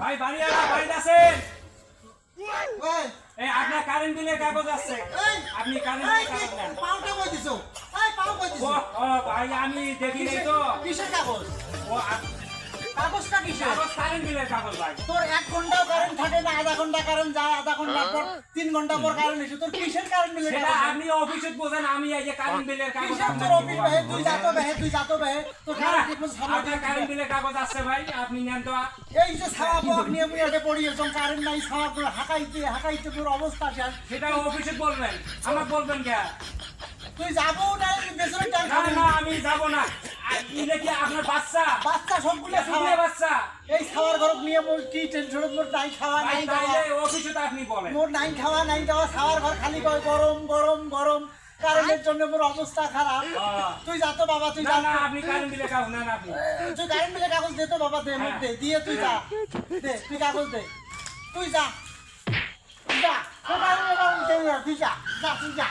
ভাই বাড়িওয়ালা বাড়িতে আছেন? ওই এই আপনার কারেন্ট বিলের কাগজ আছে, এই আপনি কারেন্ট বিলের কাগজ নেন। পাউটা কই দিছো? এই পাউ কই ও দিছো? ও ভাই আমি দেখি নাই তো। কিসের কাগজ? ও কাগজটা কিসের? কাগজ কারেন্ট বিলের কাগজ ভাই। তোর 1 ঘন্টাও কারেন্ট থাকে না, আধা ঘন্টা কারেন্ট যায়, আধা ঘন্টা পর 3 ঘন্টা পর কারেন্ট এসে তোর কিসের কারেন্ট বিলের সেটা কাগজ? আপনি অফিসে বোঝেন, আমি এই যে কারেন্ট বিলের কাগজ কিসের তোর আপনাকে অফিস দিব। বেহে তুই যা তো বেহে তোর না, কারেন্ট বিল সামনে আপনার কারেন্ট বিলের কাগজ আছে ভাই, আপনি নেন তো। এই যে ছাওয়া পক নিয়ে মুই আগে পড়িয়েছম কারেন্ট নাই ছাওয়া করে হাকাইতে তোর অবস্থা শেষ। সেটা অফিসে বলবেন, আমাকে বলবেন কে? তুই যাবো না বেসরে টান না না আমি যাব না। এটা কি আপনার বাচ্চা? বাচ্চা সবগুলো এটা ছাওয়া শুনে বাচ্চা। এই খাওয়ার ঘর নিয়ে মোর কি টেনশন মোর নাই খাওয়া ভাই নাই খাওয়া তাইলে অফিসে তো আপনি বলেন। মোর নাই খাওয়া খাওয়ার ঘর খালি কয় গরম গরম গরম কারেন্টের জন্য মোর অবস্থা খারাপ তুই যা তো বাবা তুই না যা না আপনি কারেন্ট বিলের কাগজ নেন আপনি। তুই কারেন্ট বিলের কাগজ দে তো বাবা দে মোর দে দিয়ে তুই যা দে তুই কাগজ দে তুই যা যা তোর কারেন্ট বিলের কাগজ দে তুই যা তুই যা